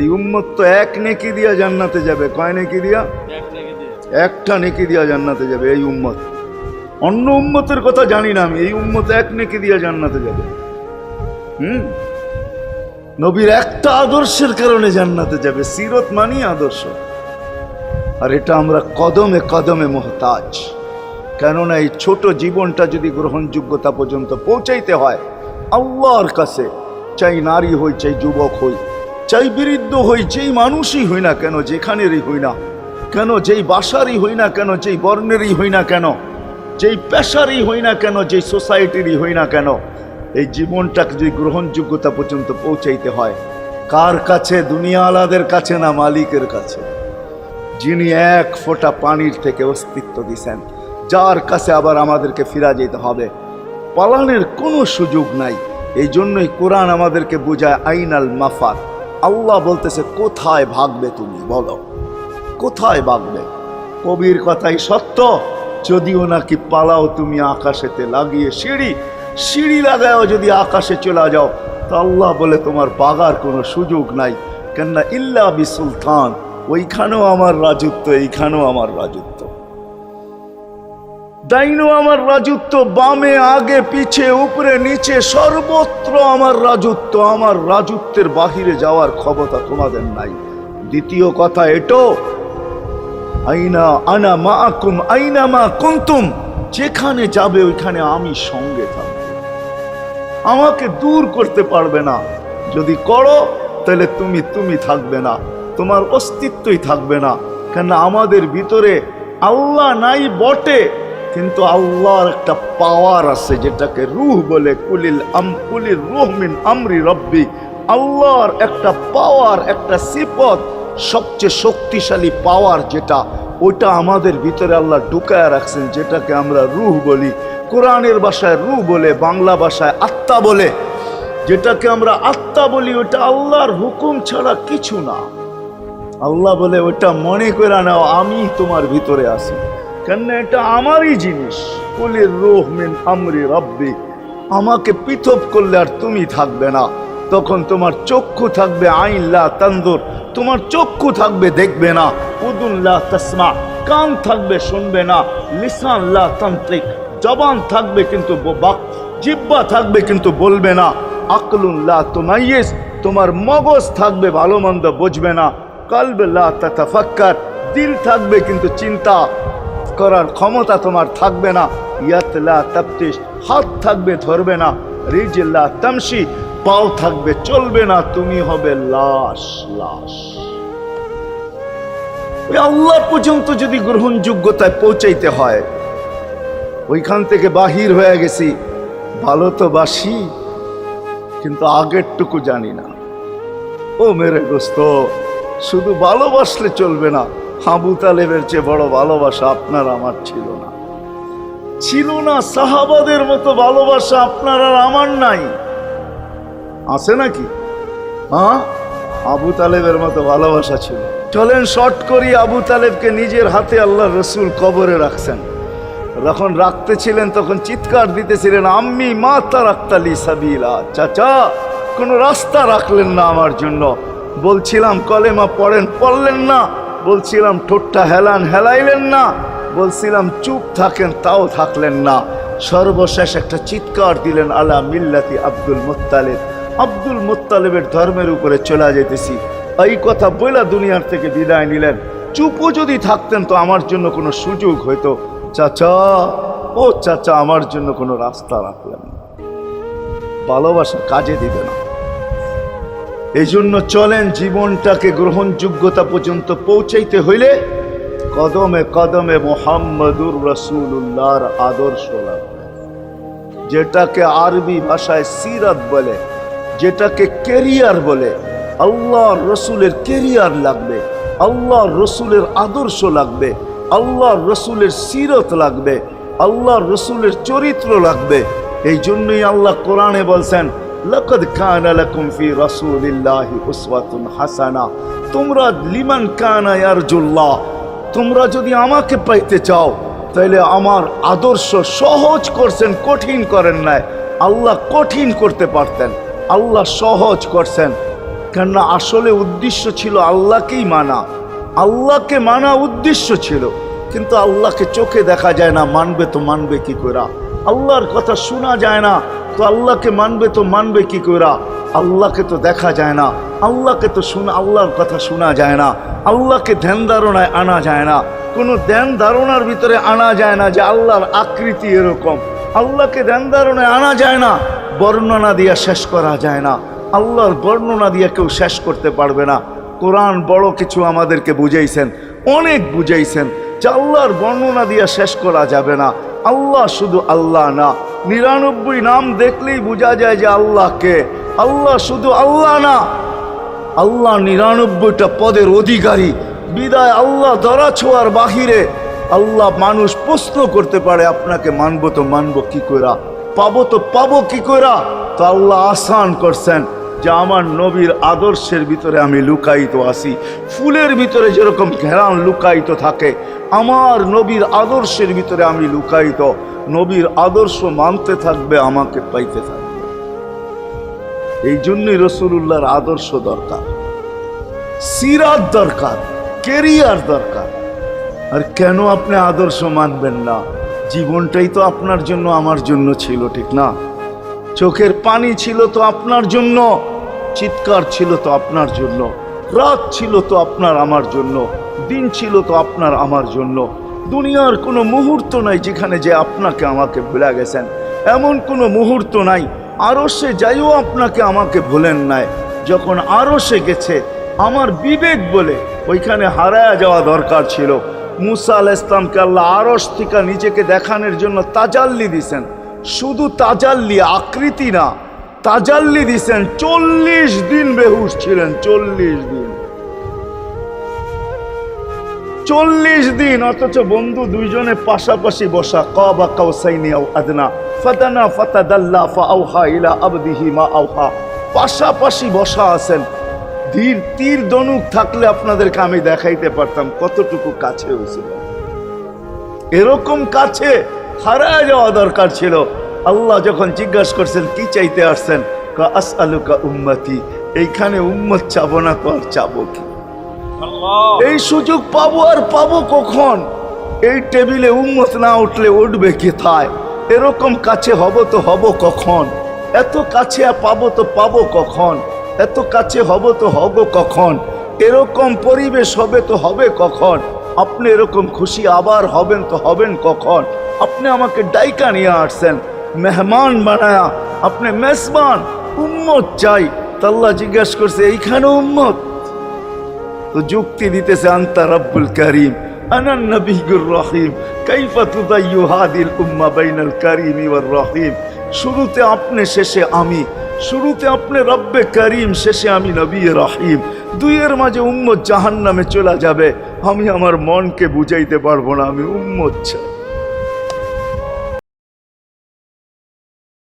এই উম্মত তো এক নেকি দিয়া জান্নাতে যাবে। কয় নেকি দিয়া? একটা নেকি দিয়া জান্নাতে যাবে এই উম্মত। অন্য উম্মতের কথা জানি না আমি, এই উম্মত এক নেকি দিয়া জান্নাতে যাবে। নবীর একটা আদর্শের কারণে জান্নাতে যাবে। সিরত মানি আদর্শ, আর এটা আমরা কদমে কদমে মুহতাজ। কেননা এই ছোট জীবনটা যদি গ্রহণযোগ্যতা পর্যন্ত পৌঁছাইতে হয় আল্লাহর কাছে, চাই নারী হই, চাই যুবক হই, চাই বৃদ্ধ হই, যেই মানুষই হই না কেন, যেখানেরই হই না কেন, যেই বাসারই হই না কেন, যেই বর্ণেরই হই না কেন, যেই পেশারই হই না কেন, যেই সোসাইটিরই হই না কেন, এই জীবনটাকে যদি গ্রহণযোগ্যতা পর্যন্ত পৌঁছাইতে হয় কার কাছে? দুনিয়াওয়ালাদের কাছে না, মালিকের কাছে, যিনি এক ফোঁটা পানির থেকে অস্তিত্ব দিছেন, যার কাছে আবার আমাদেরকে ফিরা যেতে হবে। পালানের কোনো সুযোগ নাই। এই জন্যই কোরআন আমাদেরকে বোঝায় আইনাল মাফার। আল্লাহ বলতেছে কোথায় ভাগবে তুমি, বলো কোথায় ভাগবে? কবির কথাই সত্য, যদিও নাকি পালাও তুমি আকাশেতে লাগিয়ে সিঁড়ি, সিঁড়ি লাগাও যদি আকাশে চলে যাও, তো আল্লাহ বলে তোমার বাগার কোনো সুযোগ নাই। কেননা ইল্লা বি সুলতান, ওইখানেও আমার রাজত্ব, এইখানেও আমার রাজত্ব, ডাইনো আমার রাজত্ব, বামে আগে পিছে উপরে নিচে সর্বত্র আমার রাজত্ব। আমার রাজত্বের বাহিরে যাওয়ার ক্ষমতা তোমাদের নাই। দ্বিতীয় কথা এটো, আইনা আনা মাআকুম আইনা মা কুনতুম, যেখানে যাবে ওইখানে আমি সঙ্গে থাকব, আমাকে দূর করতে পারবে না। যদি করো তাহলে তুমি থাকবে না, তোমার অস্তিত্বই থাকবে না। কেন আমাদের ভিতরে আল্লাহ নাই বটে, কিন্তু আল্লাহর একটা পাওয়ার আছে যেটাকে রূহ বলে। কুলির রূহ মিন আমরি রব্বি, আল্লাহর একটা পাওয়ার, একটা সিফত, সবচেয়ে শক্তিশালী পাওয়ার যেটা, ওটা আমাদের ভিতরে আল্লাহ ঢুকায় রাখছেন, যেটাকে আমরা রূহ বলি। কোরআনের ভাষায় রূহ বলে, বাংলা ভাষায় আত্মা বলে। যেটাকে আমরা আত্মা বলি ওটা আল্লাহর হুকুম ছাড়া কিছু না। আল্লাহ বলে ওটা মনে করে নাও আমি তোমার ভিতরে আছি, কেন এটা আমারই জিনিস। কুলির রূহ মিন আমরি রব্বি, আমাকে পৃথক করলে আর তুমি থাকবে না। তখন তোমার চক্ষু থাকবে আইন লা তানজুর, তোমার চক্ষু থাকবে দেখবে না। উদুন লা তাসমা, কান থাকবে শুনবে না। লিসান লা তান্তিক, জবান থাকবে কিন্তু জিহ্বা থাকবে কিন্তু বলবে না। আকলুন লা তুমাইয়িজ, তোমার মগজ থাকবে ভালো মন্দ বুঝবে না। কলব লা তাতাফাক্কার, দিল থাকবে কিন্তু চিন্তা করার ক্ষমতা তোমার থাকবে না। ইয়াত লা তাফতিশ, হাত থাকবে ধরবে না। রিজল লা তামশি, পাও থাকবে চলবে না। তুমি হবে লাশ। ওই আল্লাহ পর্যন্ত যদি গ্রহণযোগ্যতায় পৌঁছাইতে হয়, ওইখান থেকে বাহির হয়ে গেছি। ভালো তো বাসি, কিন্তু আগেরটুকু জানি না। ও মেরে দোস্ত, শুধু ভালোবাসলে চলবে না। আবু তালেবের চেয়ে বড় ভালোবাসা আপনার আমার ছিল না, ছিল না। সাহাবাদের মতো ভালোবাসা আপনার আর আমার নাই। আছে নাকি? হ্যাঁ, আবু তালেবের মতো ভালোবাসা ছিল। চলেন শর্ট করি। আবু তালেবকে নিজের হাতে আল্লাহ রসুল কবরে রাখছেন। যখন রাখতেছিলেন তখন চিৎকার দিতেছিলেন, আম্মি মা তারাক্তালি সাবিলা, চাচা কোন রাস্তা রাখলেন না আমার জন্য। বলছিলাম কলেমা পড়েন, পড়লেন না। বলছিলাম ঠোঁটটা হেলান, হেলাইলেন না। বলছিলাম চুপ থাকেন, তাও থাকলেন না। সর্বশেষ একটা চিৎকার দিলেন, আলা মিল্লাতি আব্দুল মুত্তালিব, আব্দুল মুত্তালিবের ধর্মের উপরে চলে যেতেছি। এই কথা বলে দুনিয়ার থেকে বিদায় নিলেন। চুপও যদি থাকতেন তো আমার জন্য কোনো সুযোগ হইতো। চাচা, ও চাচা, আমার জন্য কোনো রাস্তা রাখলেন না। ভালোবাসা কাজে দিবে না। এই জন্য চলেন, জীবনটাকে গ্রহণযোগ্যতা পর্যন্ত পৌঁছাইতে হইলে কদমে কদমে মুহাম্মদুর রাসূলুল্লাহর আদর্শ লাগবে। যেটাকে আরবি ভাষায় সিরাত বলে, যেটাকে কেরিয়ার বলে। আল্লাহর রসুলের কেরিয়ার লাগবে, আল্লাহর রসুলের আদর্শ লাগবে, আল্লাহর রসুলের সিরত লাগবে, আল্লাহর রসুলের চরিত্র লাগবে। এই জন্যই আল্লাহ কোরআনে বলছেন, লাকাদ কানা লাকুম ফি রাসূলিল্লাহি উসওয়াতুন হাসানা, তোমরা লিমান কানা ইয়ারজুল্লাহ, তোমরা যদি আমাকে পাইতে চাও তাহলে আমার আদর্শ সহজ করছেন, কঠিন করেন নাই। আল্লাহ কঠিন করতে পারতেন, আল্লাহ সহজ করছেন। কেননা আসলে উদ্দেশ্য ছিল আল্লাহকেই মানা, আল্লাহকে মানা উদ্দেশ্য ছিল। কিন্তু আল্লাহকে চোখে দেখা যায় না, মানবে তো মানবে কি করে? আল্লাহর কথা শোনা যায় না, তো আল্লাহকে মানবে তো মানবে কি করে? আল্লাহকে তো দেখা যায় না, আল্লাহকে তো আল্লাহর কথা শোনা যায় না, আল্লাহকে ধ্যান ধারণায় আনা যায় না, কোনো ধ্যান ধারণার ভিতরে আনা যায় না যে আল্লাহর আকৃতি এরকম। আল্লাহকে ধ্যান ধারণায় আনা যায় না, বর্ণনা দিয়ে শেষ করা যায় না। আল্লাহর বর্ণনা দিয়ে কেউ শেষ করতে পারবে না। কোরআন বড় কিছু আমাদেরকে বুঝাইছেন, অনেক বুঝাইছেন যে আল্লাহর বর্ণনা দিয়ে শেষ করা যাবে না। আল্লাহ শুধু আল্লাহ না, 99 নাম দেখলেই বোঝা যায় যে আল্লাহকে। আল্লাহ শুধু আল্লাহ না, আল্লাহ 99টা পদের অধিকারী। বিদায় আল্লাহ ধরা ছোঁয়ার বাহিরে আল্লাহ মানুষ প্রশ্ন করতে পারে, আপনাকে মানবো তো মানবো কি কইরা, পাবো তো পাবো কি কইরা? তো আল্লাহ আসান করছেন যে আমার নবীর আদর্শের ভিতরে আমি লুকায়িত আছি। ফুলের ভিতরে যেরকম ঘেরান লুকায়িত থাকে, আমার নবীর আদর্শের ভিতরে আমি লুকায়িত। নবীর আদর্শ মানতে থাকবে, আমাকে পাইতে থাকবে। এই জন্যই রাসূলুল্লাহর আদর্শ দরকার, সিরাত দরকার, কেরিয়ার দরকার। আর কেন আপনি আদর্শ মানবেন না? জীবনটাই তো আপনার জন্য আমার জন্য ছিল, ঠিক না? চোখের পানি ছিল তো আপনার জন্য, চিৎকার ছিল তো আপনার জন্য, রাত ছিল তো আপনার আমার জন্য, দিন ছিল তো আপনার আমার জন্য। দুনিয়ার কোনো মুহূর্ত নাই যেখানে যে আপনাকে আমাকে ভুলে গেছেন, এমন কোনো মুহূর্ত নাই। আরশে যাইও আপনাকে আমাকে ভুলেন নাই। যখন আরশে গেছে আমার বিবেক বলে ওইখানে হারায়া যাওয়া দরকার ছিল। মুসা আলাইহিস সালামকে আল্লাহ আরশ থেকে নিজেকে দেখানোর জন্য তাজাল্লি দিছেন। শুধু তাজাল্লি, আকৃতি না, তাজাল্লি দিছেন। 40 দিন বেহুশ ছিলেন, 40 দিন, 40 দিন। অথচ বন্ধু দুইজনে পাশাপাশি বসা, কাবা কাউসাইনি আও আদনা ফাদানা ফাতাদাল্লা ফাআওহা ইলা আবদিহি মা আওহা, পাশাপাশি বসা আছেন। তীর ধনুক থাকলে আপনাদেরকে আমি দেখাইতে পারতাম কতটুকু কাছে হয়েছিল। এরকম কাছে হারায় যাওয়া দরকার ছিল। আল্লাহ যখন জিজ্ঞাসা করছেন কি চাইতে আসছেন, আসআলুকা উম্মতি, এইখানে উম্মত চাবো না তো আর চাবো কি? এই সুযোগ পাবো আর পাবো কখন? এই টেবিলে উম্মত না উঠলে উঠবে কোথায়? এরকম কাছে হব তো হব কখন? এত কাছে পাবো তো পাবো কখন? এত কাছে হব তো হব কখন? এরকম পরিবেশ হবে তো হবে কখন? আপনি এরকম খুশি আবার হবেন তো হবেন কখন? আপনি আমাকে ডাইকা নিয়ে আসছেন, মেহমান বানায়া, আপনি মেজবান, উম্মত চাই। আল্লাহ জিজ্ঞাসা করছে এইখানে উম্মত? তো যুক্তি দিতেছে আনতা রব্বুল করিম আনান নবিয়্যুর রহিম কাইফা তুদাইয়ু হাদিল উম্মাহ বাইনাল কারীমি ওয়ার রহিম। শুরুতে আপনি, শেষে আমি। শুরুতে আপনি রব্বে করিম, শেষে আমি নবী রহিম। দুইয়ের মাঝে উম্মত জাহান্নামে চলে যাবে। আমি আমার মনকে বুঝাইতে পারবো না, আমি উম্মত চাই।